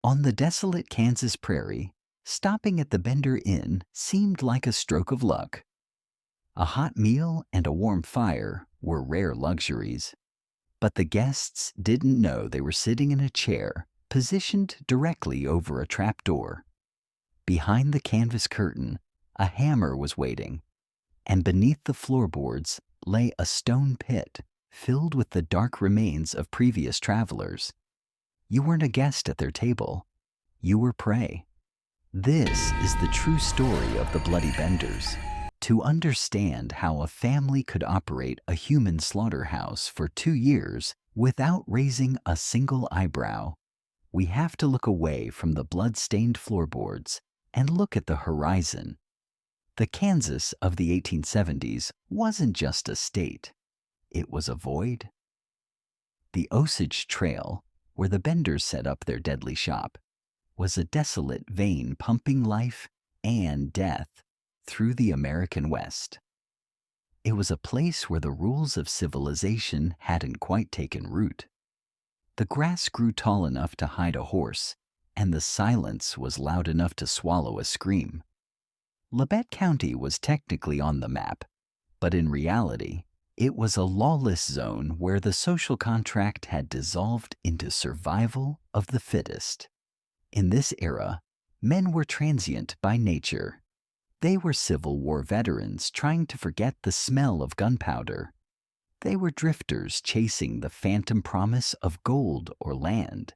On the desolate Kansas prairie, stopping at the Bender Inn seemed like a stroke of luck. A hot meal and a warm fire were rare luxuries, but the guests didn't know they were sitting in a chair positioned directly over a trapdoor. Behind the canvas curtain, a hammer was waiting, and beneath the floorboards lay a stone pit filled with the dark remains of previous travelers. You weren't a guest at their table, you were prey. This is the true story of the Bloody Benders. To understand how a family could operate a human slaughterhouse for 2 years without raising a single eyebrow, we have to look away from the blood-stained floorboards and look at the horizon. The Kansas of the 1870s wasn't just a state, it was a void. The Osage Trail, where the Benders set up their deadly shop, was a desolate vein pumping life and death through the American West. It was a place where the rules of civilization hadn't quite taken root. The grass grew tall enough to hide a horse, and the silence was loud enough to swallow a scream. Labette County was technically on the map, but in reality, it was a lawless zone where the social contract had dissolved into survival of the fittest. In this era, men were transient by nature. They were Civil War veterans trying to forget the smell of gunpowder. They were drifters chasing the phantom promise of gold or land.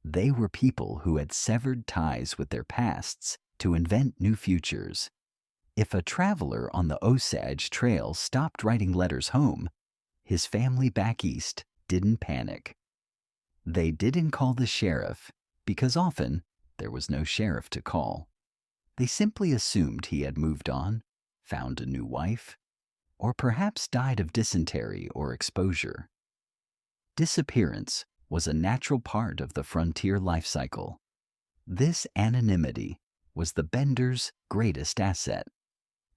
They were people who had severed ties with their pasts to invent new futures. If a traveler on the Osage Trail stopped writing letters home, his family back east didn't panic. They didn't call the sheriff, because often there was no sheriff to call. They simply assumed he had moved on, found a new wife, or perhaps died of dysentery or exposure. Disappearance was a natural part of the frontier life cycle. This anonymity was the Benders' greatest asset.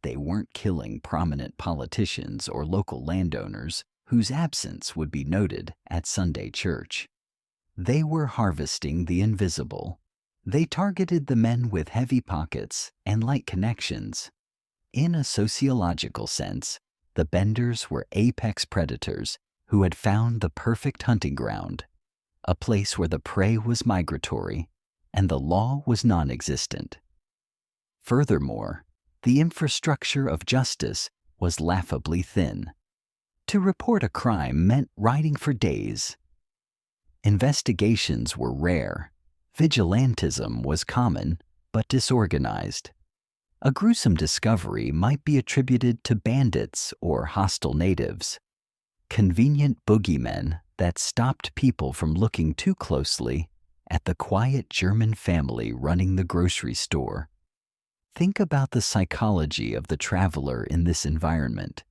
They weren't killing prominent politicians or local landowners whose absence would be noted at Sunday church. They were harvesting the invisible. They targeted the men with heavy pockets and light connections. In a sociological sense, the Benders were apex predators who had found the perfect hunting ground, a place where the prey was migratory and the law was non-existent. Furthermore, the infrastructure of justice was laughably thin. To report a crime meant writing for days. Investigations were rare. Vigilantism was common, but disorganized. A gruesome discovery might be attributed to bandits or hostile natives, convenient boogeymen that stopped people from looking too closely at the quiet German family running the grocery store. Think about the psychology of the traveler in this environment.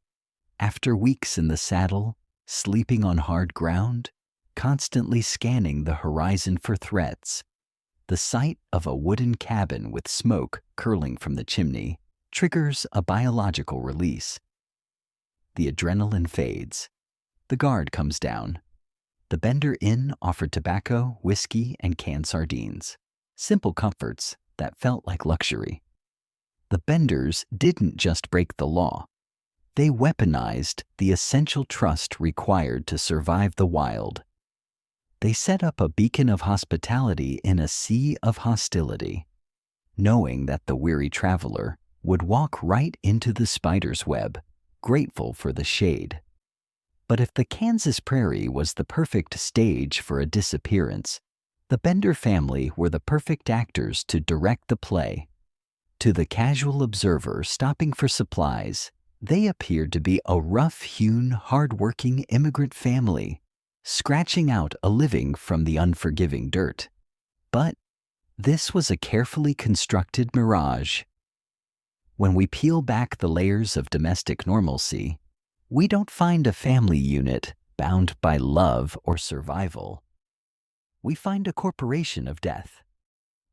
After weeks in the saddle, sleeping on hard ground, constantly scanning the horizon for threats, the sight of a wooden cabin with smoke curling from the chimney triggers a biological release. The adrenaline fades. The guard comes down. The Bender Inn offered tobacco, whiskey, and canned sardines. Simple comforts that felt like luxury. The Benders didn't just break the law. They weaponized the essential trust required to survive the wild. They set up a beacon of hospitality in a sea of hostility, knowing that the weary traveler would walk right into the spider's web, grateful for the shade. But if the Kansas prairie was the perfect stage for a disappearance, the Bender family were the perfect actors to direct the play. To the casual observer stopping for supplies, they appeared to be a rough-hewn, hard-working immigrant family, scratching out a living from the unforgiving dirt. But this was a carefully constructed mirage. When we peel back the layers of domestic normalcy, we don't find a family unit bound by love or survival. We find a corporation of death,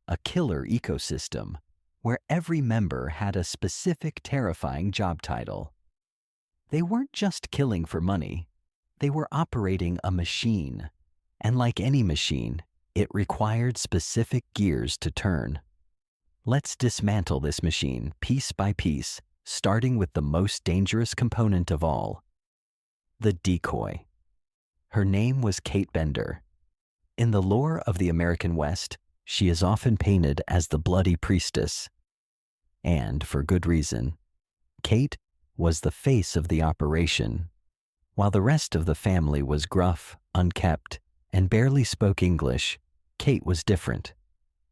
a killer ecosystem where every member had a specific terrifying job title. They weren't just killing for money, they were operating a machine, and like any machine, It required specific gears to turn. Let's dismantle this machine piece by piece, starting with the most dangerous component of all, the decoy. Her name was Kate Bender. In the lore of the American West, she is often painted as the bloody priestess. And for good reason. Kate was the face of the operation. While the rest of the family was gruff, unkempt, and barely spoke English, Kate was different.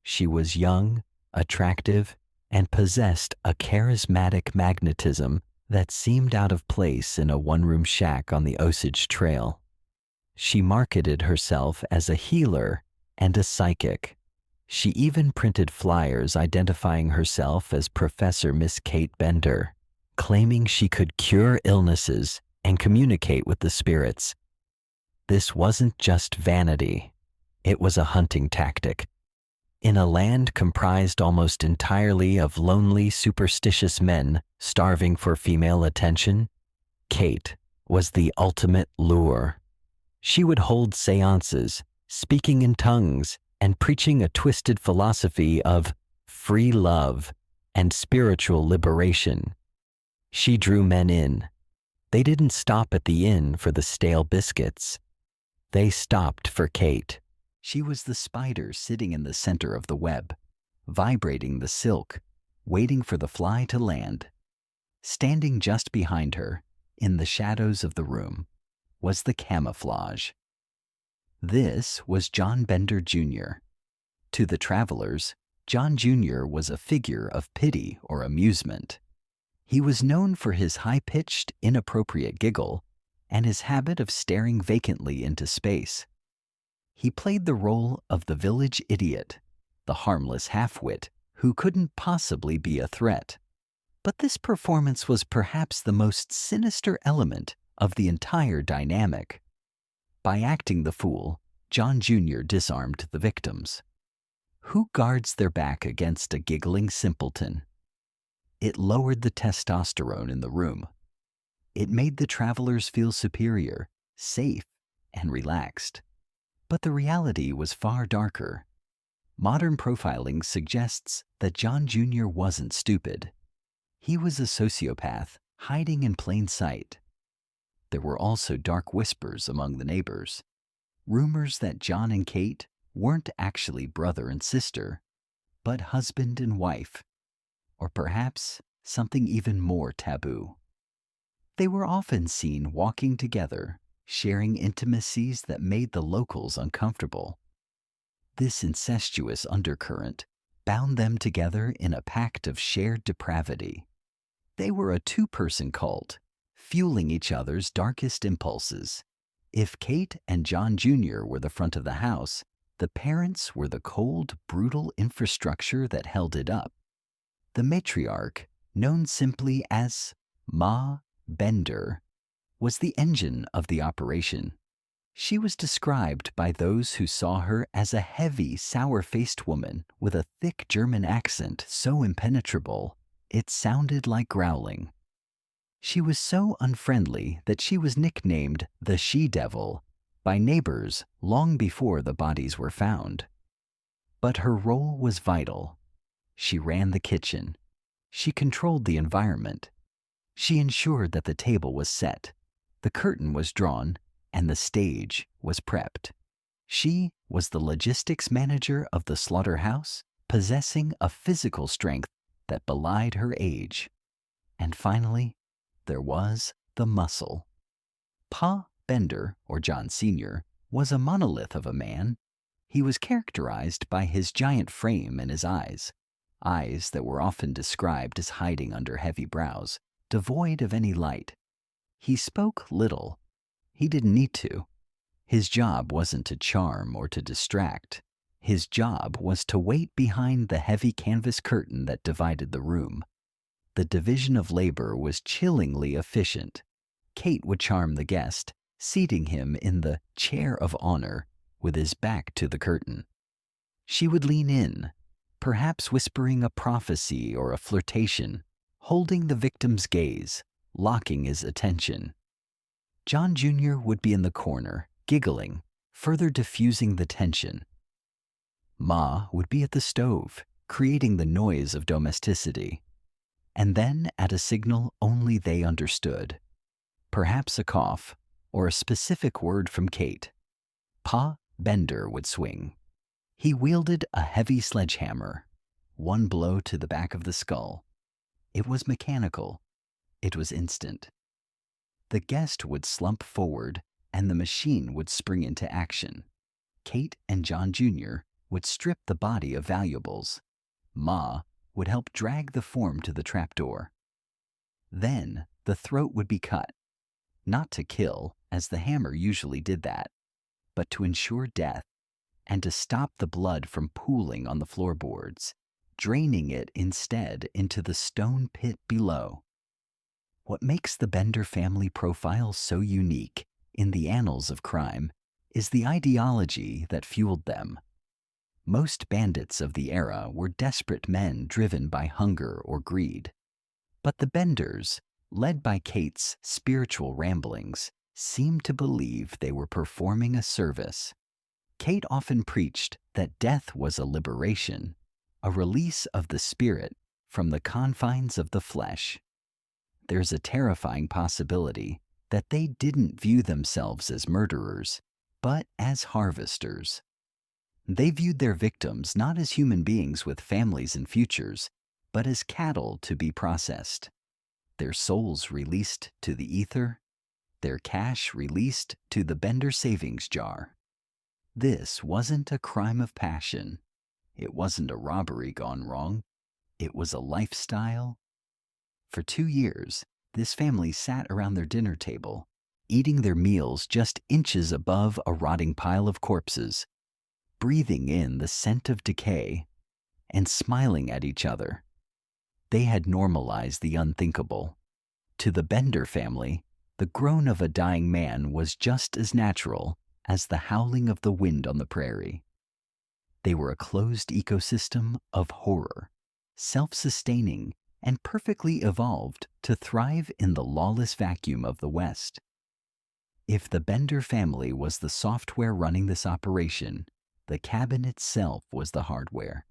She was young, attractive, and possessed a charismatic magnetism that seemed out of place in a one-room shack on the Osage Trail. She marketed herself as a healer and a psychic. She even printed flyers identifying herself as Professor Miss Kate Bender, claiming she could cure illnesses and communicate with the spirits. This wasn't just vanity. It was a hunting tactic. In a land comprised almost entirely of lonely, superstitious men starving for female attention, Kate was the ultimate lure. She would hold seances, speaking in tongues, and preaching a twisted philosophy of free love and spiritual liberation. She drew men in. They didn't stop at the inn for the stale biscuits. They stopped for Kate. She was the spider sitting in the center of the web, vibrating the silk, waiting for the fly to land. Standing just behind her, in the shadows of the room, was the camouflage. This was John Bender Jr. To the travelers, John Jr. was a figure of pity or amusement. He was known for his high-pitched, inappropriate giggle and his habit of staring vacantly into space. He played the role of the village idiot, the harmless half-wit who couldn't possibly be a threat. But this performance was perhaps the most sinister element of the entire dynamic. By acting the fool, John Jr. disarmed the victims. Who guards their back against a giggling simpleton? It lowered the testosterone in the room. It made the travelers feel superior, safe, and relaxed. But the reality was far darker. Modern profiling suggests that John Jr. wasn't stupid. He was a sociopath hiding in plain sight. There were also dark whispers among the neighbors, rumors that John and Kate weren't actually brother and sister, but husband and wife, or perhaps something even more taboo. They were often seen walking together, sharing intimacies that made the locals uncomfortable. This incestuous undercurrent bound them together in a pact of shared depravity. They were a two-person cult, fueling each other's darkest impulses. If Kate and John Jr. were the front of the house, the parents were the cold, brutal infrastructure that held it up. The matriarch, known simply as Ma Bender, was the engine of the operation. She was described by those who saw her as a heavy, sour-faced woman with a thick German accent so impenetrable it sounded like growling. She was so unfriendly that she was nicknamed the She-Devil by neighbors long before the bodies were found. But her role was vital. She ran the kitchen. She controlled the environment. She ensured that the table was set, the curtain was drawn, and the stage was prepped. She was the logistics manager of the slaughterhouse, possessing a physical strength that belied her age. And finally, there was the muscle. Pa Bender, or John Sr., was a monolith of a man. He was characterized by his giant frame and his eyes that were often described as hiding under heavy brows, devoid of any light. He spoke little. He didn't need to. His job wasn't to charm or to distract. His job was to wait behind the heavy canvas curtain that divided the room. The division of labor was chillingly efficient. Kate would charm the guest, seating him in the chair of honor with his back to the curtain. She would lean in, perhaps whispering a prophecy or a flirtation, holding the victim's gaze, locking his attention. John Jr. would be in the corner, giggling, further diffusing the tension. Ma would be at the stove, creating the noise of domesticity. And then, at a signal only they understood, perhaps a cough or a specific word from Kate, Pa Bender would swing. He wielded a heavy sledgehammer, one blow to the back of the skull. It was mechanical. It was instant. The guest would slump forward, and the machine would spring into action. Kate and John Jr. would strip the body of valuables. Ma would help drag the form to the trapdoor. Then the throat would be cut, not to kill, as the hammer usually did that, but to ensure death and to stop the blood from pooling on the floorboards, draining it instead into the stone pit below. What makes the Bender family profile so unique in the annals of crime is the ideology that fueled them. Most bandits of the era were desperate men driven by hunger or greed. But the Benders, led by Kate's spiritual ramblings, seemed to believe they were performing a service. Kate often preached that death was a liberation, a release of the spirit from the confines of the flesh. There's a terrifying possibility that they didn't view themselves as murderers, but as harvesters. They viewed their victims not as human beings with families and futures, but as cattle to be processed. Their souls released to the ether, their cash released to the Bender savings jar. This wasn't a crime of passion. It wasn't a robbery gone wrong. It was a lifestyle. For 2 years, this family sat around their dinner table, eating their meals just inches above a rotting pile of corpses, breathing in the scent of decay, and smiling at each other. They had normalized the unthinkable. To the Bender family, the groan of a dying man was just as natural as the howling of the wind on the prairie. They were a closed ecosystem of horror, self-sustaining and perfectly evolved to thrive in the lawless vacuum of the West. If the Bender family was the software running this operation, the cabin itself was the hardware,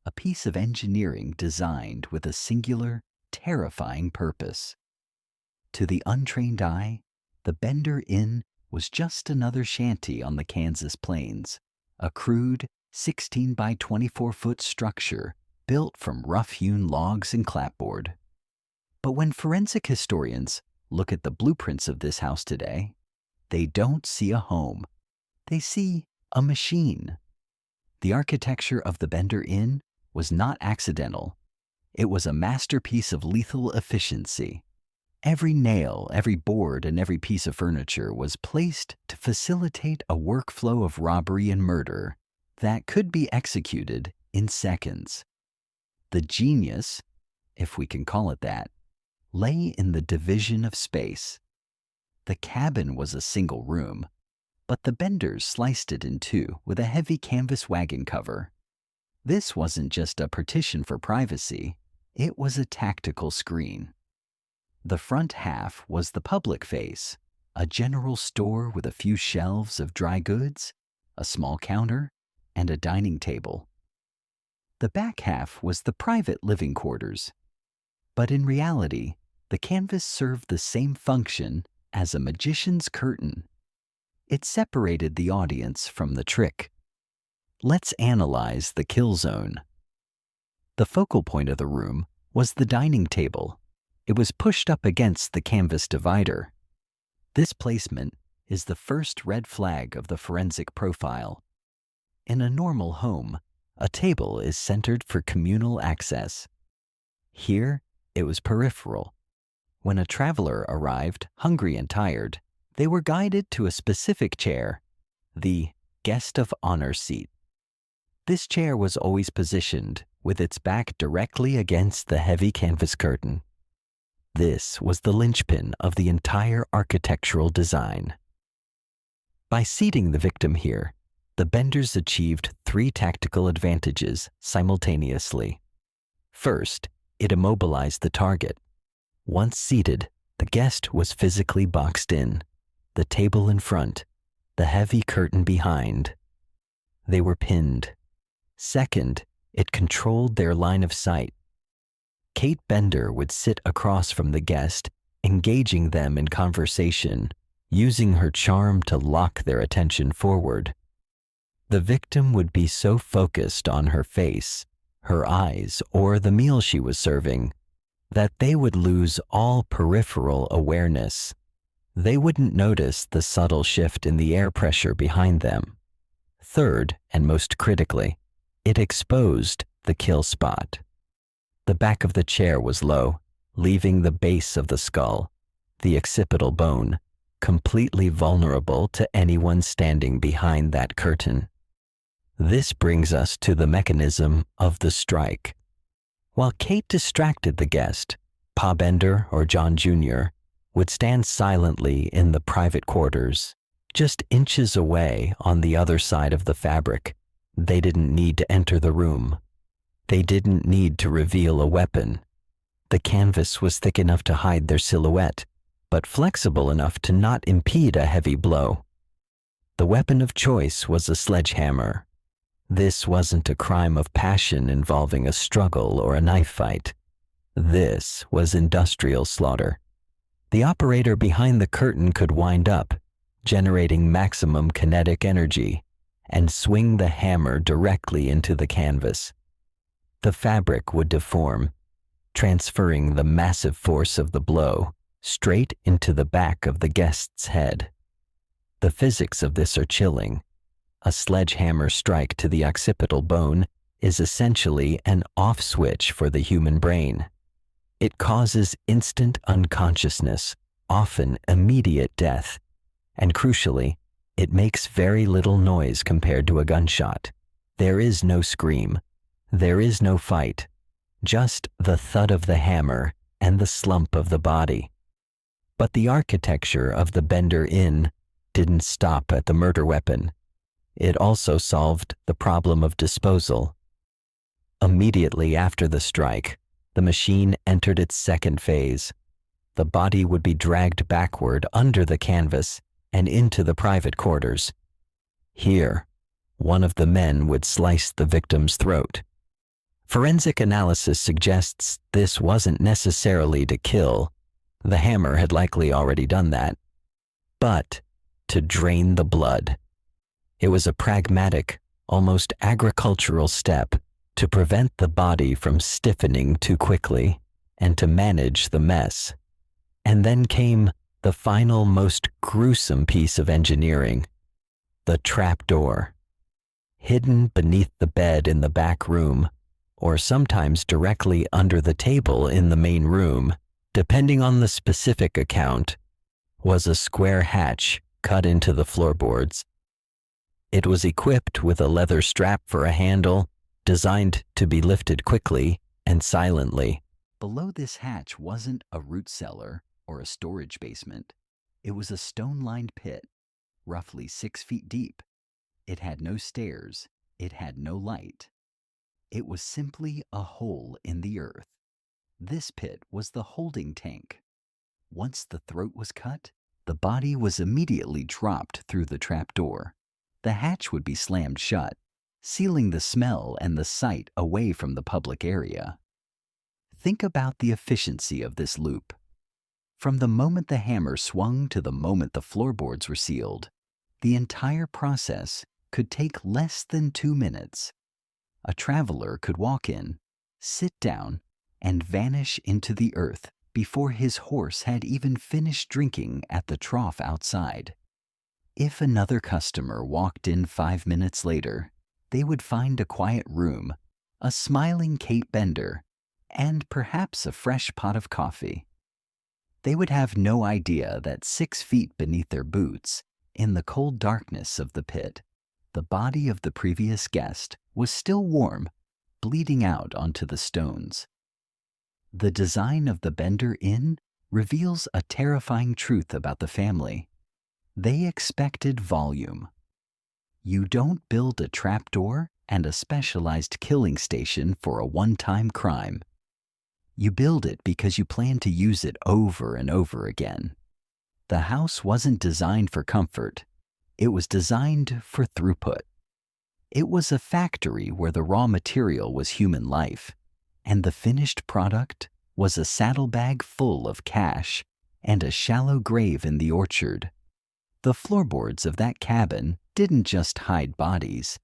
a piece of engineering designed with a singular, terrifying purpose. To the untrained eye, the Bender Inn was just another shanty on the Kansas plains, a crude 16 by 24-foot structure built from rough-hewn logs and clapboard. But when forensic historians look at the blueprints of this house today, they don't see a home. They see a machine. The architecture of the Bender Inn was not accidental. It was a masterpiece of lethal efficiency. Every nail, every board, and every piece of furniture was placed to facilitate a workflow of robbery and murder that could be executed in seconds. The genius, if we can call it that, lay in the division of space. The cabin was a single room, but the Benders sliced it in two with a heavy canvas wagon cover. This wasn't just a partition for privacy, it was a tactical screen. The front half was the public face, a general store with a few shelves of dry goods, a small counter, and a dining table. The back half was the private living quarters. But in reality, the canvas served the same function as a magician's curtain. It separated the audience from the trick. Let's analyze the kill zone. The focal point of the room was the dining table. It was pushed up against the canvas divider. This placement is the first red flag of the forensic profile. In a normal home, a table is centered for communal access. Here, it was peripheral. When a traveler arrived, hungry and tired, they were guided to a specific chair, the guest of honor seat. This chair was always positioned with its back directly against the heavy canvas curtain. This was the linchpin of the entire architectural design. By seating the victim here, the Benders achieved 3 tactical advantages simultaneously. First, it immobilized the target. Once seated, the guest was physically boxed in, the table in front, the heavy curtain behind. They were pinned. Second, it controlled their line of sight. Kate Bender would sit across from the guest, engaging them in conversation, using her charm to lock their attention forward. The victim would be so focused on her face, her eyes, or the meal she was serving, that they would lose all peripheral awareness. They wouldn't notice the subtle shift in the air pressure behind them. Third, and most critically, it exposed the kill spot. The back of the chair was low, leaving the base of the skull, the occipital bone, completely vulnerable to anyone standing behind that curtain. This brings us to the mechanism of the strike. While Kate distracted the guest, Pa Bender or John Jr. would stand silently in the private quarters, just inches away on the other side of the fabric. They didn't need to enter the room. They didn't need to reveal a weapon. The canvas was thick enough to hide their silhouette, but flexible enough to not impede a heavy blow. The weapon of choice was a sledgehammer. This wasn't a crime of passion involving a struggle or a knife fight. This was industrial slaughter. The operator behind the curtain could wind up, generating maximum kinetic energy, and swing the hammer directly into the canvas. The fabric would deform, transferring the massive force of the blow straight into the back of the guest's head. The physics of this are chilling. A sledgehammer strike to the occipital bone is essentially an off switch for the human brain. It causes instant unconsciousness, often immediate death, and crucially, it makes very little noise compared to a gunshot. There is no scream. There is no fight. Just the thud of the hammer and the slump of the body. But the architecture of the Bender Inn didn't stop at the murder weapon. It also solved the problem of disposal. Immediately after the strike, the machine entered its second phase. The body would be dragged backward under the canvas and into the private quarters. Here, one of the men would slice the victim's throat. Forensic analysis suggests this wasn't necessarily to kill. The hammer had likely already done that. But to drain the blood. It was a pragmatic, almost agricultural step to prevent the body from stiffening too quickly and to manage the mess. And then came the final, most gruesome piece of engineering, the trapdoor. Hidden beneath the bed in the back room, or sometimes directly under the table in the main room, depending on the specific account, was a square hatch cut into the floorboards. It was equipped with a leather strap for a handle, designed to be lifted quickly and silently. Below this hatch wasn't a root cellar or a storage basement. It was a stone-lined pit, roughly 6 feet deep. It had no stairs. It had no light. It was simply a hole in the earth. This pit was the holding tank. Once the throat was cut, the body was immediately dropped through the trapdoor. The hatch would be slammed shut, sealing the smell and the sight away from the public area. Think about the efficiency of this loop. From the moment the hammer swung to the moment the floorboards were sealed, the entire process could take less than 2 minutes. A traveler could walk in, sit down, and vanish into the earth before his horse had even finished drinking at the trough outside. If another customer walked in 5 minutes later, they would find a quiet room, a smiling Kate Bender, and perhaps a fresh pot of coffee. They would have no idea that 6 feet beneath their boots, in the cold darkness of the pit, the body of the previous guest was still warm, bleeding out onto the stones. The design of the Bender Inn reveals a terrifying truth about the family. They expected volume. You don't build a trapdoor and a specialized killing station for a one-time crime. You build it because you plan to use it over and over again. The house wasn't designed for comfort. It was designed for throughput. It was a factory where the raw material was human life, and the finished product was a saddlebag full of cash and a shallow grave in the orchard. The floorboards of that cabin didn't just hide bodies.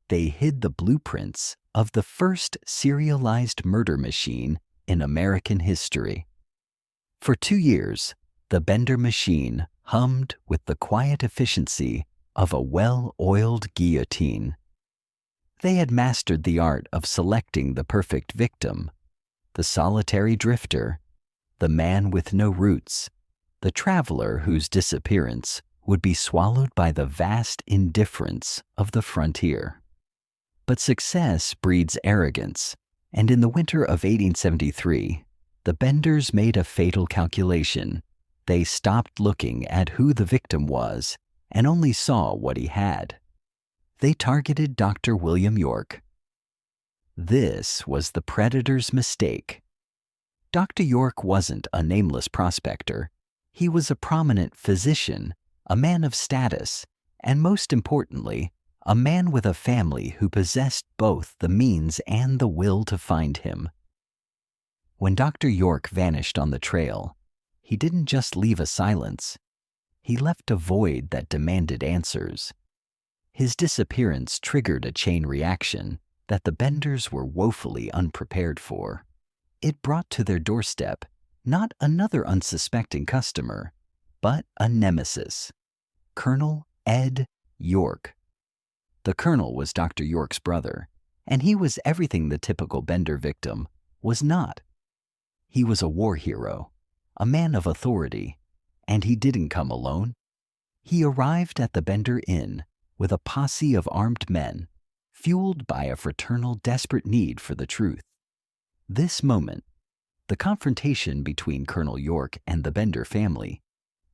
They hid the blueprints of the first serialized murder machine in American history. For 2 years, the Bender machine hummed with the quiet efficiency of a well-oiled guillotine. They had mastered the art of selecting the perfect victim, the solitary drifter, the man with no roots, the traveler whose disappearance would be swallowed by the vast indifference of the frontier. But success breeds arrogance, and in the winter of 1873, the Benders made a fatal calculation. They stopped looking at who the victim was and only saw what he had. They targeted Dr. William York. This was the predator's mistake. Dr. York wasn't a nameless prospector. He was a prominent physician, a man of status, and most importantly, a man with a family who possessed both the means and the will to find him. When Dr. York vanished on the trail, he didn't just leave a silence. He left a void that demanded answers. His disappearance triggered a chain reaction that the Benders were woefully unprepared for. It brought to their doorstep not another unsuspecting customer, but a nemesis, Colonel Ed York. The colonel was Dr. York's brother, and he was everything the typical Bender victim was not. He was a war hero, a man of authority, and he didn't come alone. He arrived at the Bender Inn with a posse of armed men, fueled by a fraternal desperate need for the truth. This moment, the confrontation between Colonel York and the Bender family,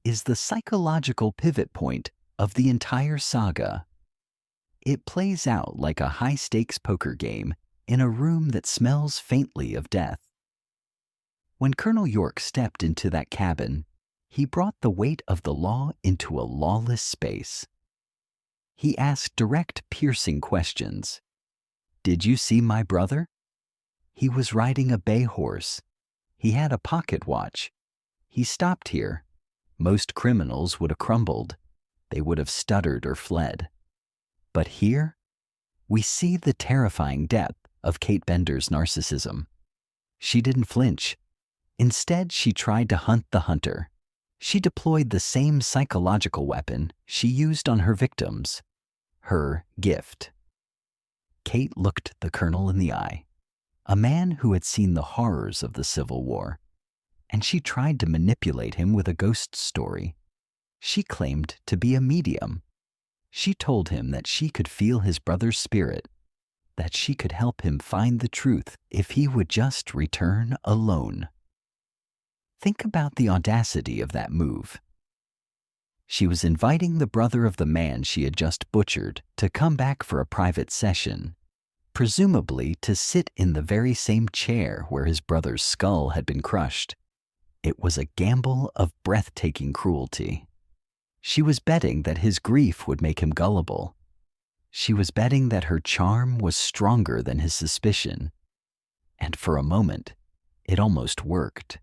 is the psychological pivot point of the entire saga. It plays out like a high-stakes poker game in a room that smells faintly of death. When Colonel York stepped into that cabin, he brought the weight of the law into a lawless space. He asked direct, piercing questions. Did you see my brother? He was riding a bay horse. He had a pocket watch. He stopped here. Most criminals would have crumbled. They would have stuttered or fled. But here, we see the terrifying depth of Kate Bender's narcissism. She didn't flinch. Instead, she tried to hunt the hunter. She deployed the same psychological weapon she used on her victims, her gift. Kate looked the colonel in the eye, a man who had seen the horrors of the Civil War, and she tried to manipulate him with a ghost story. She claimed to be a medium. She told him that she could feel his brother's spirit, that she could help him find the truth if he would just return alone. Think about the audacity of that move. She was inviting the brother of the man she had just butchered to come back for a private session, presumably to sit in the very same chair where his brother's skull had been crushed. It was a gamble of breathtaking cruelty. She was betting that his grief would make him gullible. She was betting that her charm was stronger than his suspicion. And for a moment, it almost worked.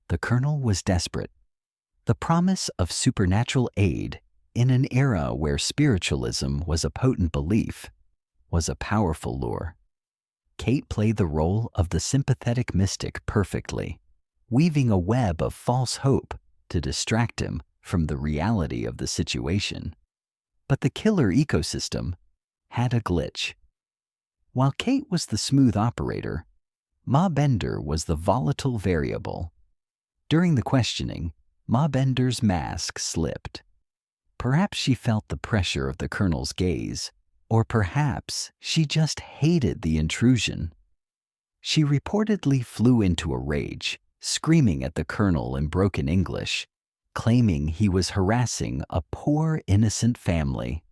The colonel was desperate. The promise of supernatural aid in an era where spiritualism was a potent belief was a powerful lure. Kate played the role of the sympathetic mystic perfectly, weaving a web of false hope to distract him from the reality of the situation. But the killer ecosystem had a glitch. While Kate was the smooth operator, Ma Bender was the volatile variable. During the questioning, Ma Bender's mask slipped. Perhaps she felt the pressure of the colonel's gaze, or perhaps she just hated the intrusion. She reportedly flew into a rage, screaming at the colonel in broken English, claiming he was harassing a poor, innocent family.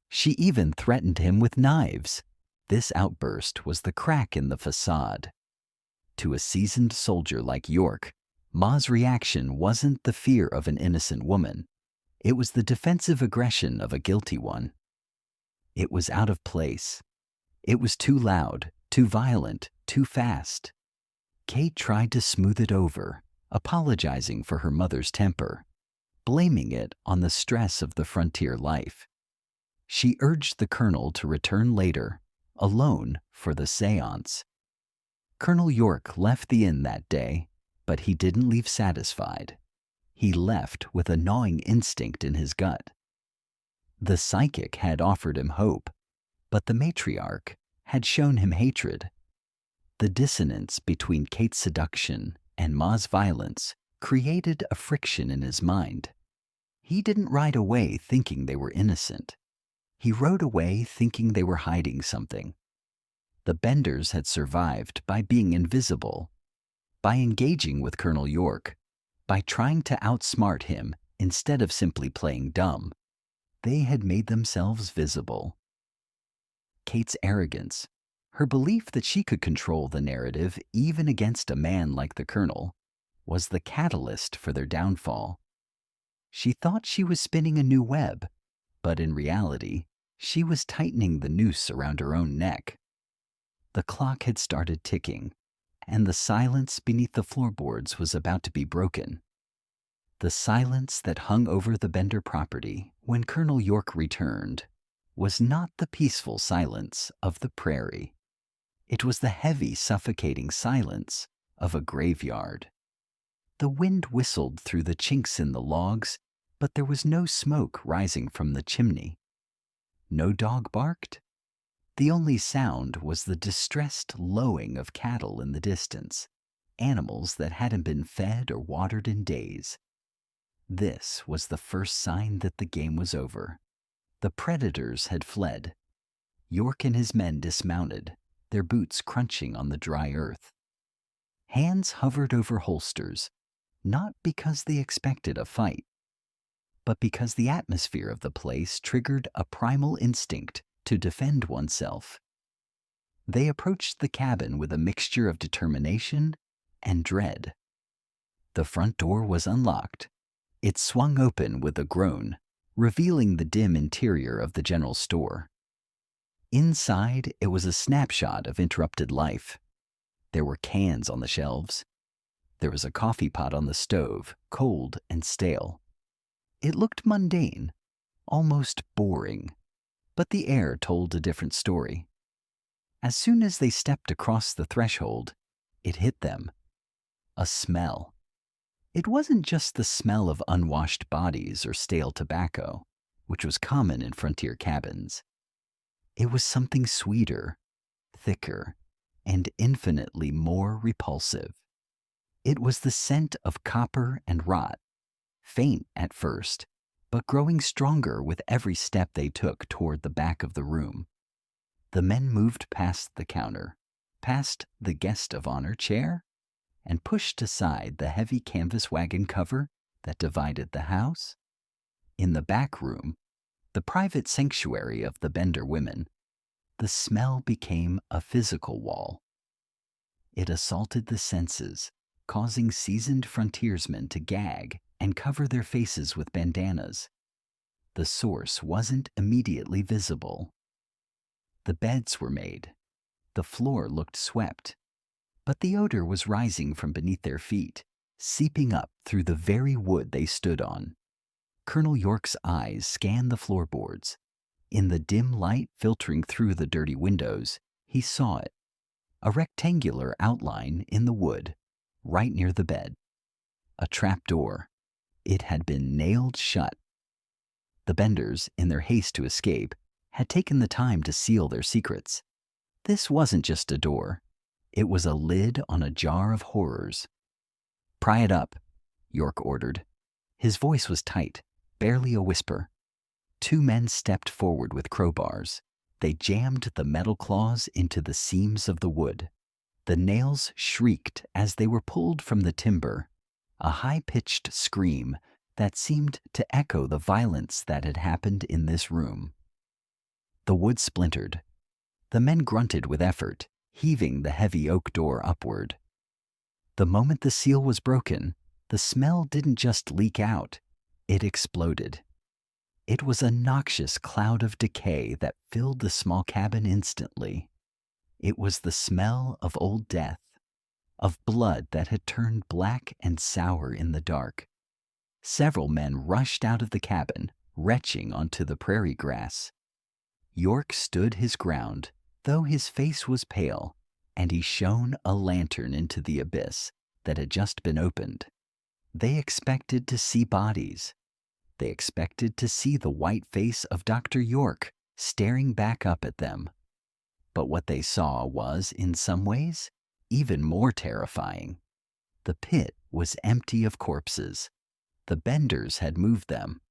She even threatened him with knives. This outburst was the crack in the facade. To a seasoned soldier like York, Ma's reaction wasn't the fear of an innocent woman. It was the defensive aggression of a guilty one. It was out of place. It was too loud, too violent, too fast. Kate tried to smooth it over, apologizing for her mother's temper, blaming it on the stress of the frontier life. She urged the colonel to return later, alone, for the séance. Colonel York left the inn that day, but he didn't leave satisfied. He left with a gnawing instinct in his gut. The psychic had offered him hope, but the matriarch had shown him hatred. The dissonance between Kate's seduction and Ma's violence created a friction in his mind. He didn't ride away thinking they were innocent. He rode away thinking they were hiding something. The Benders had survived by being invisible, by engaging with Colonel York, by trying to outsmart him instead of simply playing dumb. They had made themselves visible. Kate's arrogance, her belief that she could control the narrative even against a man like the colonel, was the catalyst for their downfall. She thought she was spinning a new web, but in reality, she was tightening the noose around her own neck. The clock had started ticking, and the silence beneath the floorboards was about to be broken. The silence that hung over the Bender property when Colonel York returned was not the peaceful silence of the prairie. It was the heavy, suffocating silence of a graveyard. The wind whistled through the chinks in the logs, but there was no smoke rising from the chimney. No dog barked. The only sound was the distressed lowing of cattle in the distance, animals that hadn't been fed or watered in days. This was the first sign that the game was over. The predators had fled. York and his men dismounted, their boots crunching on the dry earth. Hands hovered over holsters, not because they expected a fight, but because the atmosphere of the place triggered a primal instinct to defend oneself. They approached the cabin with a mixture of determination and dread. The front door was unlocked. It swung open with a groan, revealing the dim interior of the general store. Inside, it was a snapshot of interrupted life. There were cans on the shelves. There was a coffee pot on the stove, cold and stale. It looked mundane, almost boring, but the air told a different story. As soon as they stepped across the threshold, it hit them. A smell. It wasn't just the smell of unwashed bodies or stale tobacco, which was common in frontier cabins. It was something sweeter, thicker, and infinitely more repulsive. It was the scent of copper and rot, faint at first, but growing stronger with every step they took toward the back of the room. The men moved past the counter, past the guest of honor chair, and pushed aside the heavy canvas wagon cover that divided the house. In the back room, the private sanctuary of the Bender women, the smell became a physical wall. It assaulted the senses, causing seasoned frontiersmen to gag and cover their faces with bandanas. The source wasn't immediately visible. The beds were made. The floor looked swept. But the odor was rising from beneath their feet, seeping up through the very wood they stood on. Colonel York's eyes scanned the floorboards. In the dim light filtering through the dirty windows, he saw it. A rectangular outline in the wood, right near the bed. A trapdoor. It had been nailed shut. The Benders, in their haste to escape, had taken the time to seal their secrets. This wasn't just a door. It was a lid on a jar of horrors. "Pry it up," York ordered. His voice was tight, barely a whisper. Two men stepped forward with crowbars. They jammed the metal claws into the seams of the wood. The nails shrieked as they were pulled from the timber, a high-pitched scream that seemed to echo the violence that had happened in this room. The wood splintered. The men grunted with effort, heaving the heavy oak door upward. The moment the seal was broken, the smell didn't just leak out, it exploded. It was a noxious cloud of decay that filled the small cabin instantly. It was the smell of old death, of blood that had turned black and sour in the dark. Several men rushed out of the cabin, retching onto the prairie grass. York stood his ground, though his face was pale, and he shone a lantern into the abyss that had just been opened. They expected to see bodies. They expected to see the white face of Dr. York staring back up at them. But what they saw was, in some ways, even more terrifying. The pit was empty of corpses. The Benders had moved them,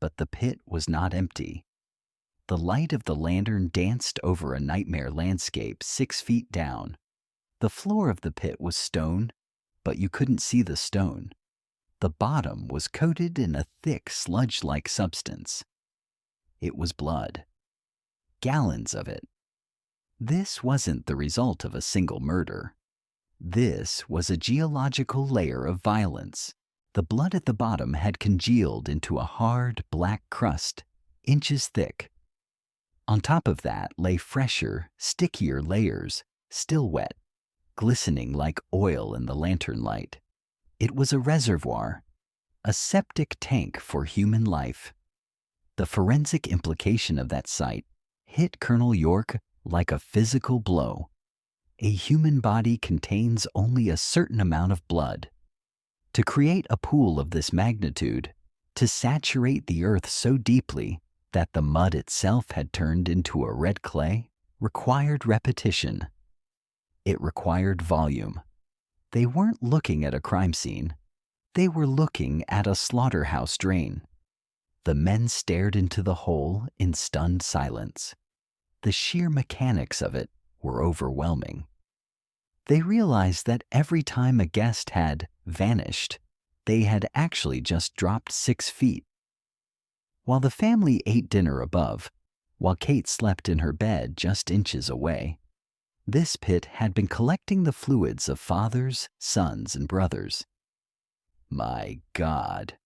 but the pit was not empty. The light of the lantern danced over a nightmare landscape 6 feet down. The floor of the pit was stone, but you couldn't see the stone. The bottom was coated in a thick sludge-like substance. It was blood. Gallons of it. This wasn't the result of a single murder. This was a geological layer of violence. The blood at the bottom had congealed into a hard, black crust, inches thick. On top of that lay fresher, stickier layers, still wet, glistening like oil in the lantern light. It was a reservoir, a septic tank for human life. The forensic implication of that sight hit Colonel York like a physical blow. A human body contains only a certain amount of blood. To create a pool of this magnitude, to saturate the earth so deeply that the mud itself had turned into a red clay, required repetition. It required volume. They weren't looking at a crime scene. They were looking at a slaughterhouse drain. The men stared into the hole in stunned silence. The sheer mechanics of it were overwhelming. They realized that every time a guest had vanished, they had actually just dropped 6 feet. While the family ate dinner above, while Kate slept in her bed just inches away, this pit had been collecting the fluids of fathers, sons, and brothers. "My God,"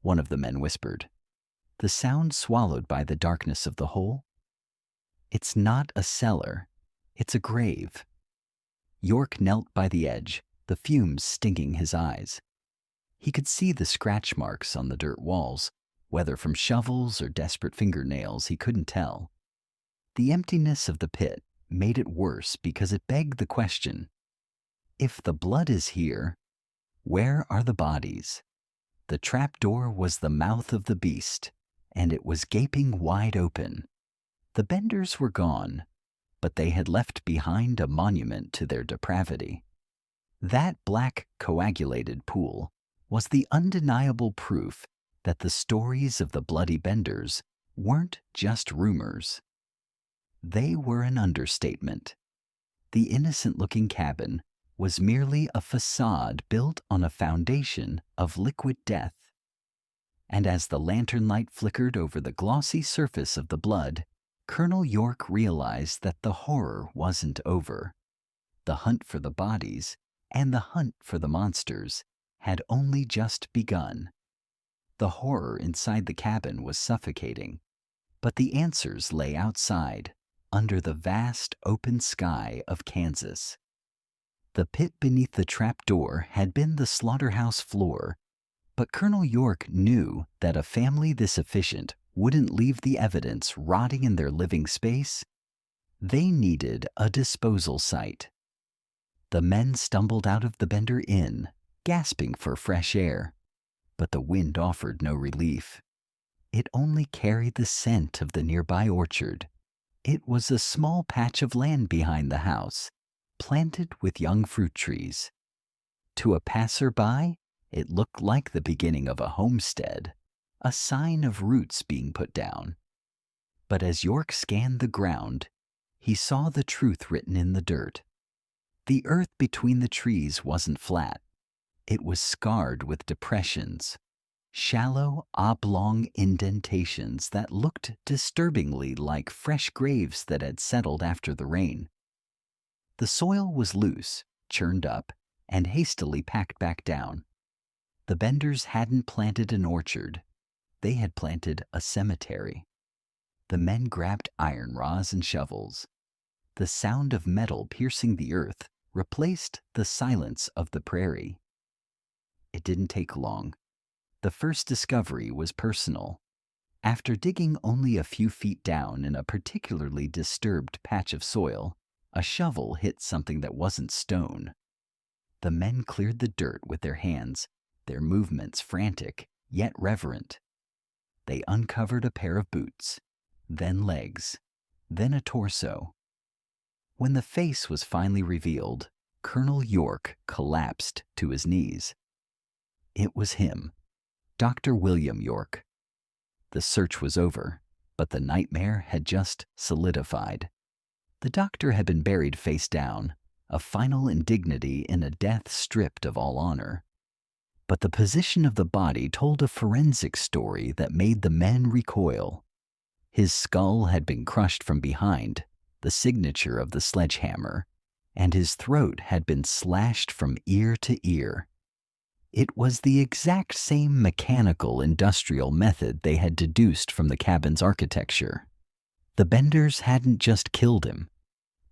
one of the men whispered, the sound swallowed by the darkness of the hole. "It's not a cellar, it's a grave." York knelt by the edge, the fumes stinging his eyes. He could see the scratch marks on the dirt walls, whether from shovels or desperate fingernails, he couldn't tell. The emptiness of the pit made it worse because it begged the question, if the blood is here, where are the bodies? The trapdoor was the mouth of the beast, and it was gaping wide open. The Benders were gone, but they had left behind a monument to their depravity. That black, coagulated pool was the undeniable proof that the stories of the bloody Benders weren't just rumors. They were an understatement. The innocent-looking cabin was merely a facade built on a foundation of liquid death. And as the lantern light flickered over the glossy surface of the blood, Colonel York realized that the horror wasn't over. The hunt for the bodies and the hunt for the monsters had only just begun. The horror inside the cabin was suffocating, but the answers lay outside, under the vast open sky of Kansas. The pit beneath the trapdoor had been the slaughterhouse floor, but Colonel York knew that a family this efficient wouldn't leave the evidence rotting in their living space. They needed a disposal site. The men stumbled out of the Bender Inn, gasping for fresh air, but the wind offered no relief. It only carried the scent of the nearby orchard. It was a small patch of land behind the house, planted with young fruit trees. To a passerby, it looked like the beginning of a homestead, a sign of roots being put down. But as York scanned the ground, he saw the truth written in the dirt. The earth between the trees wasn't flat. It was scarred with depressions, shallow, oblong indentations that looked disturbingly like fresh graves that had settled after the rain. The soil was loose, churned up, and hastily packed back down. The Benders hadn't planted an orchard. They had planted a cemetery. The men grabbed iron rods and shovels. The sound of metal piercing the earth replaced the silence of the prairie. It didn't take long. The first discovery was personal. After digging only a few feet down in a particularly disturbed patch of soil, a shovel hit something that wasn't stone. The men cleared the dirt with their hands, their movements frantic, yet reverent. They uncovered a pair of boots, then legs, then a torso. When the face was finally revealed, Colonel York collapsed to his knees. It was him, Dr. William York. The search was over, but the nightmare had just solidified. The doctor had been buried face down, a final indignity in a death stripped of all honor. But the position of the body told a forensic story that made the men recoil. His skull had been crushed from behind, the signature of the sledgehammer, and his throat had been slashed from ear to ear. It was the exact same mechanical industrial method they had deduced from the cabin's architecture. The Benders hadn't just killed him,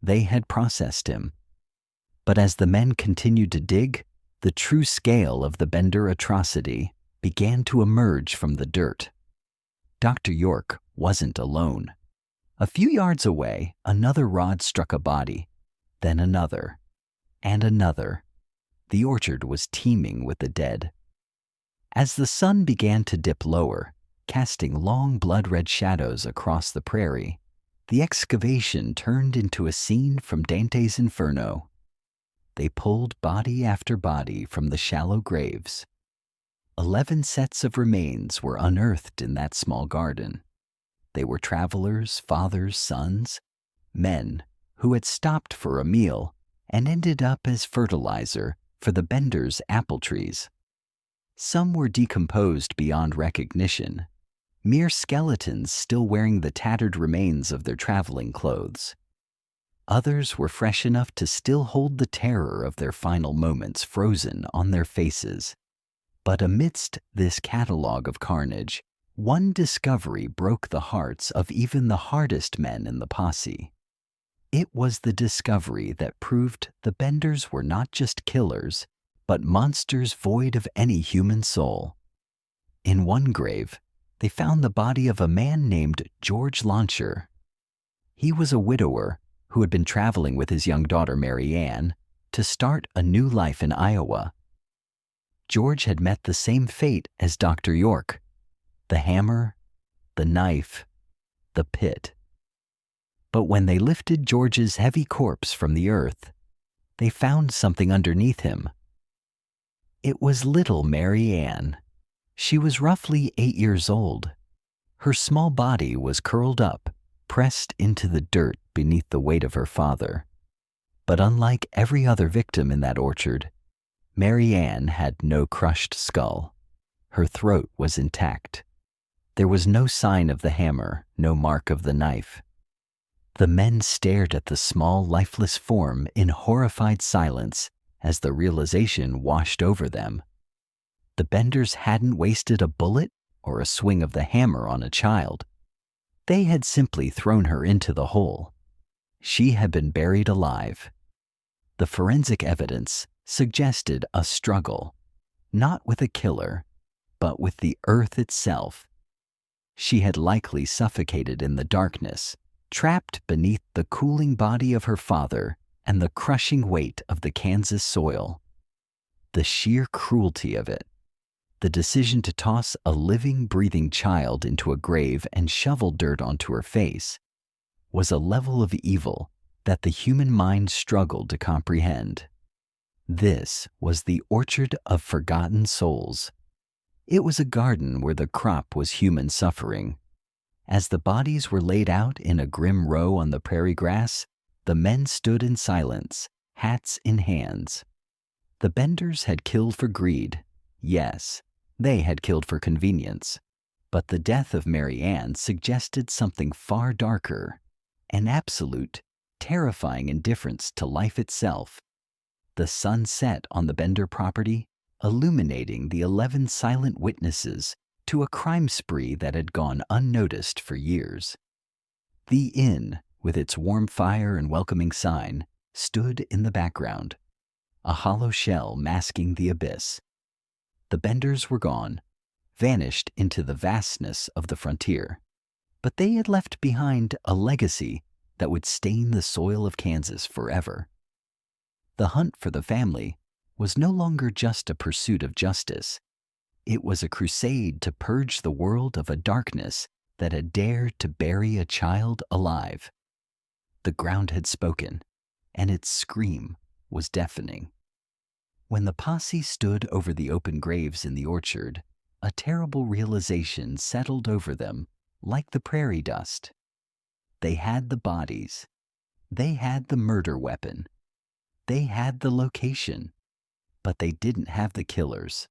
they had processed him. But as the men continued to dig, the true scale of the Bender atrocity began to emerge from the dirt. Dr. York wasn't alone. A few yards away, another rod struck a body, then another, and another. The orchard was teeming with the dead. As the sun began to dip lower, casting long blood-red shadows across the prairie, the excavation turned into a scene from Dante's Inferno. They pulled body after body from the shallow graves. 11 sets of remains were unearthed in that small garden. They were travelers, fathers, sons, men who had stopped for a meal and ended up as fertilizer for the Benders' apple trees. Some were decomposed beyond recognition, mere skeletons still wearing the tattered remains of their traveling clothes. Others were fresh enough to still hold the terror of their final moments frozen on their faces. But amidst this catalog of carnage, one discovery broke the hearts of even the hardest men in the posse. It was the discovery that proved the Benders were not just killers, but monsters void of any human soul. In one grave, they found the body of a man named George Launcher. He was a widower who had been traveling with his young daughter Mary Ann to start a new life in Iowa. George had met the same fate as Dr. York: the hammer, the knife, the pit. But when they lifted George's heavy corpse from the earth, they found something underneath him. It was little Mary Ann. She was roughly 8 years old. Her small body was curled up, pressed into the dirt beneath the weight of her father. But unlike every other victim in that orchard, Mary Ann had no crushed skull. Her throat was intact. There was no sign of the hammer, no mark of the knife. The men stared at the small, lifeless form in horrified silence as the realization washed over them. The Benders hadn't wasted a bullet or a swing of the hammer on a child. They had simply thrown her into the hole. She had been buried alive. The forensic evidence suggested a struggle, not with a killer, but with the earth itself. She had likely suffocated in the darkness, trapped beneath the cooling body of her father and the crushing weight of the Kansas soil. The sheer cruelty of it, the decision to toss a living, breathing child into a grave and shovel dirt onto her face, was a level of evil that the human mind struggled to comprehend. This was the orchard of forgotten souls. It was a garden where the crop was human suffering. As the bodies were laid out in a grim row on the prairie grass, the men stood in silence, hats in hands. The Benders had killed for greed. Yes, they had killed for convenience. But the death of Mary Ann suggested something far darker, an absolute, terrifying indifference to life itself. The sun set on the Bender property, illuminating the 11 silent witnesses to a crime spree that had gone unnoticed for years. The inn, with its warm fire and welcoming sign, stood in the background, a hollow shell masking the abyss. The Benders were gone, vanished into the vastness of the frontier. But they had left behind a legacy that would stain the soil of Kansas forever. The hunt for the family was no longer just a pursuit of justice. It was a crusade to purge the world of a darkness that had dared to bury a child alive. The ground had spoken, and its scream was deafening. When the posse stood over the open graves in the orchard, a terrible realization settled over them like the prairie dust. They had the bodies. They had the murder weapon. They had the location. But they didn't have the killers.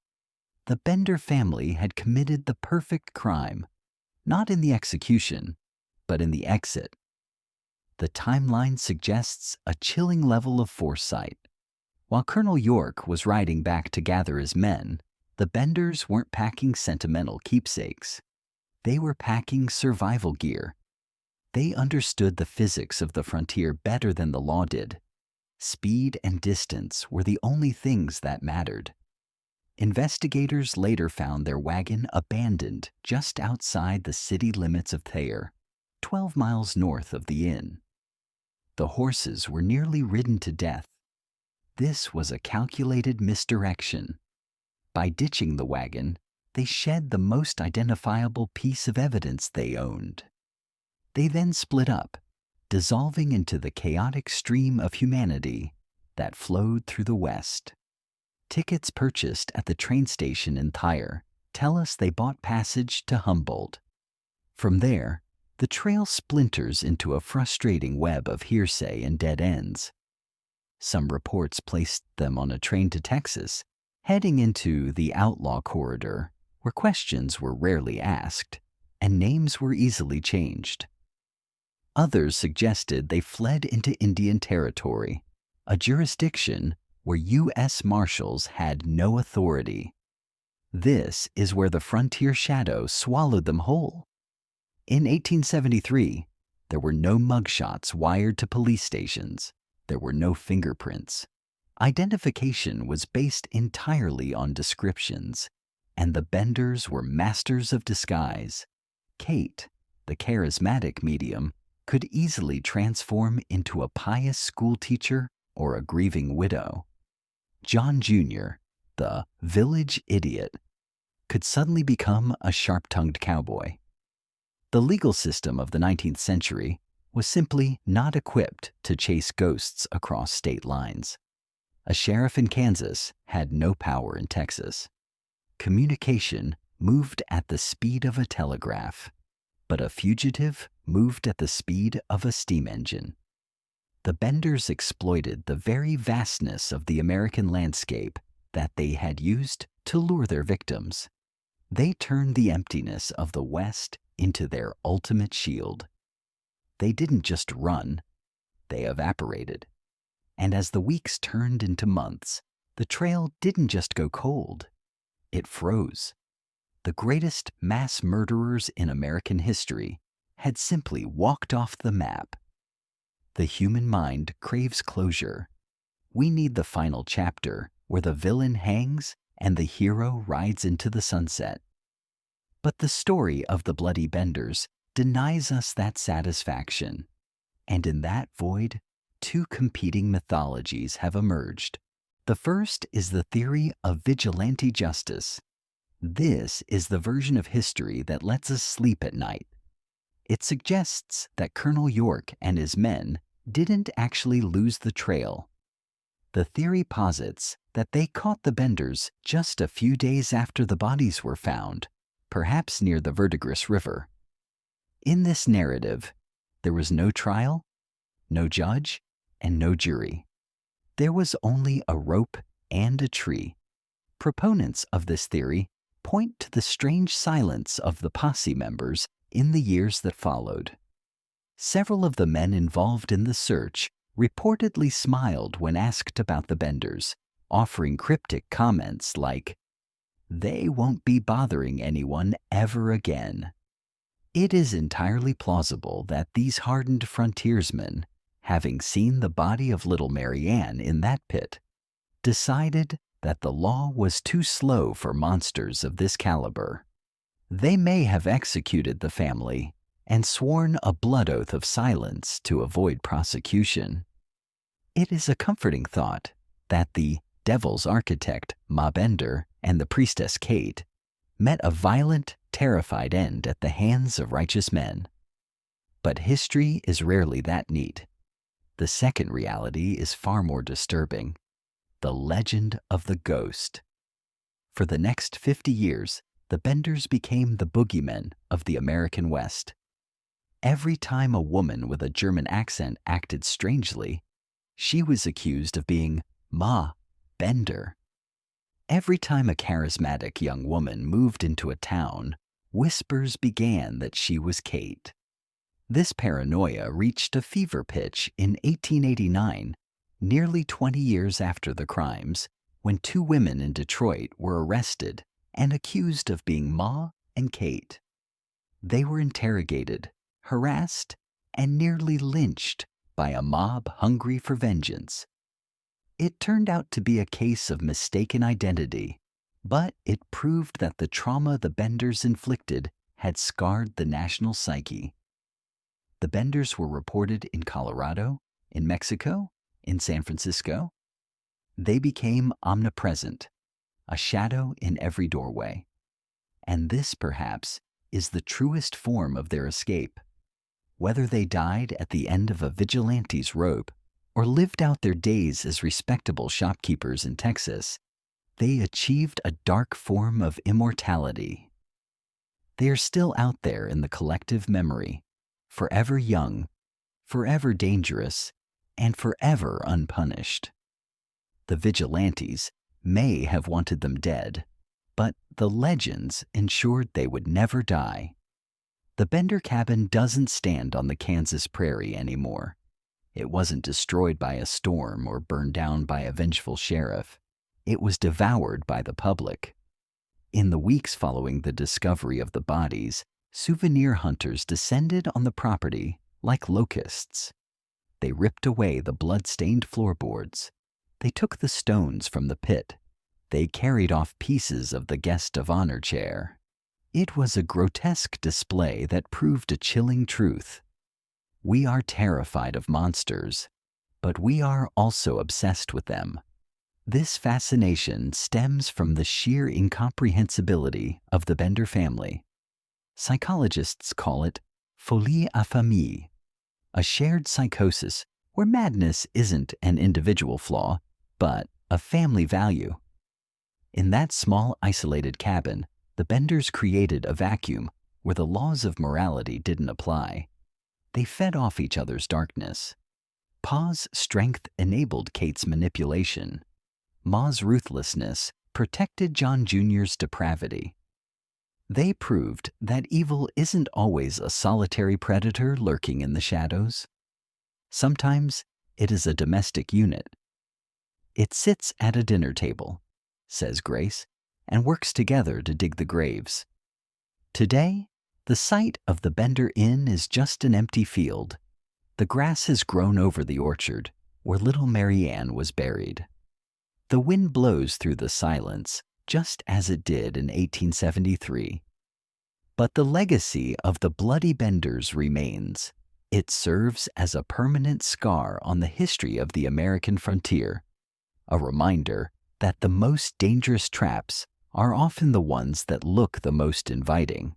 The Bender family had committed the perfect crime, not in the execution, but in the exit. The timeline suggests a chilling level of foresight. While Colonel York was riding back to gather his men, the Benders weren't packing sentimental keepsakes. They were packing survival gear. They understood the physics of the frontier better than the law did. Speed and distance were the only things that mattered. Investigators later found their wagon abandoned just outside the city limits of Thayer, 12 miles north of the inn. The horses were nearly ridden to death. This was a calculated misdirection. By ditching the wagon, they shed the most identifiable piece of evidence they owned. They then split up, dissolving into the chaotic stream of humanity that flowed through the West. Tickets purchased at the train station in Thayer tell us they bought passage to Humboldt. From there, the trail splinters into a frustrating web of hearsay and dead ends. Some reports placed them on a train to Texas, heading into the outlaw corridor, where questions were rarely asked and names were easily changed. Others suggested they fled into Indian Territory, a jurisdiction where U.S. Marshals had no authority. This is where the frontier shadow swallowed them whole. In 1873, there were no mugshots wired to police stations. There were no fingerprints. Identification was based entirely on descriptions, and the Benders were masters of disguise. Kate, the charismatic medium, could easily transform into a pious schoolteacher or a grieving widow. John Jr., the village idiot, could suddenly become a sharp-tongued cowboy. The legal system of the 19th century was simply not equipped to chase ghosts across state lines. A sheriff in Kansas had no power in Texas. Communication moved at the speed of a telegraph, but a fugitive moved at the speed of a steam engine. The Benders exploited the very vastness of the American landscape that they had used to lure their victims. They turned the emptiness of the West into their ultimate shield. They didn't just run, they evaporated. And as the weeks turned into months, the trail didn't just go cold, it froze. The greatest mass murderers in American history had simply walked off the map. The human mind craves closure. We need the final chapter where the villain hangs and the hero rides into the sunset. But the story of the Bloody Benders denies us that satisfaction. And in that void, two competing mythologies have emerged. The first is the theory of vigilante justice. This is the version of history that lets us sleep at night. It suggests that Colonel York and his men didn't actually lose the trail. The theory posits that they caught the Benders just a few days after the bodies were found, perhaps near the Verdigris River. In this narrative, there was no trial, no judge, and no jury. There was only a rope and a tree. Proponents of this theory point to the strange silence of the posse members in the years that followed. Several of the men involved in the search reportedly smiled when asked about the Benders, offering cryptic comments like, they won't be bothering anyone ever again. It is entirely plausible that these hardened frontiersmen, having seen the body of little Mary Ann in that pit, decided that the law was too slow for monsters of this caliber. They may have executed the family and sworn a blood oath of silence to avoid prosecution. It is a comforting thought that the devil's architect, Ma Bender, and the priestess Kate met a violent, terrified end at the hands of righteous men. But history is rarely that neat. The second reality is far more disturbing: the legend of the ghost. For the next 50 years, the Benders became the boogeymen of the American West. Every time a woman with a German accent acted strangely, she was accused of being Ma Bender. Every time a charismatic young woman moved into a town, whispers began that she was Kate. This paranoia reached a fever pitch in 1889, nearly 20 years after the crimes, when two women in Detroit were arrested and accused of being Ma and Kate. They were interrogated, harassed, and nearly lynched by a mob hungry for vengeance. It turned out to be a case of mistaken identity, but it proved that the trauma the Benders inflicted had scarred the national psyche. The Benders were reported in Colorado, in Mexico, in San Francisco. They became omnipresent, a shadow in every doorway. And this, perhaps, is the truest form of their escape. Whether they died at the end of a vigilante's rope or lived out their days as respectable shopkeepers in Texas, they achieved a dark form of immortality. They are still out there in the collective memory, forever young, forever dangerous, and forever unpunished. The vigilantes may have wanted them dead, but the legends ensured they would never die. The Bender cabin doesn't stand on the Kansas prairie anymore. It wasn't destroyed by a storm or burned down by a vengeful sheriff. It was devoured by the public. In the weeks following the discovery of the bodies, souvenir hunters descended on the property like locusts. They ripped away the blood-stained floorboards. They took the stones from the pit. They carried off pieces of the guest of honor chair. It was a grotesque display that proved a chilling truth. We are terrified of monsters, but we are also obsessed with them. This fascination stems from the sheer incomprehensibility of the Bender family. Psychologists call it folie à famille, a shared psychosis where madness isn't an individual flaw, but a family value. In that small, isolated cabin, the Benders created a vacuum where the laws of morality didn't apply. They fed off each other's darkness. Pa's strength enabled Kate's manipulation. Ma's ruthlessness protected John Jr.'s depravity. They proved that evil isn't always a solitary predator lurking in the shadows. Sometimes it is a domestic unit. It sits at a dinner table, says Grace, and works together to dig the graves. Today, the site of the Bender Inn is just an empty field. The grass has grown over the orchard where little Mary Ann was buried. The wind blows through the silence, just as it did in 1873. But the legacy of the bloody Benders remains. It serves as a permanent scar on the history of the American frontier, a reminder that the most dangerous traps are often the ones that look the most inviting.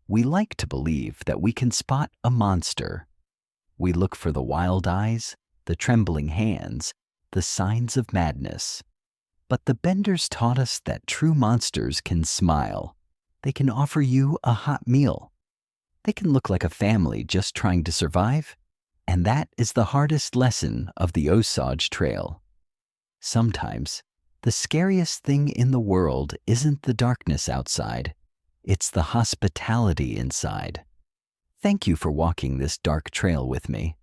We like to believe that we can spot a monster. We look for the wild eyes, the trembling hands, the signs of madness. But the Benders taught us that true monsters can smile. They can offer you a hot meal. They can look like a family just trying to survive. And that is the hardest lesson of the Osage Trail. Sometimes, the scariest thing in the world isn't the darkness outside. It's the hospitality inside. Thank you for walking this dark trail with me.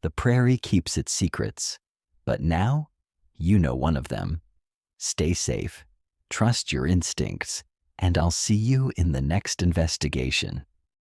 The prairie keeps its secrets, but now you know one of them. Stay safe, trust your instincts, and I'll see you in the next investigation.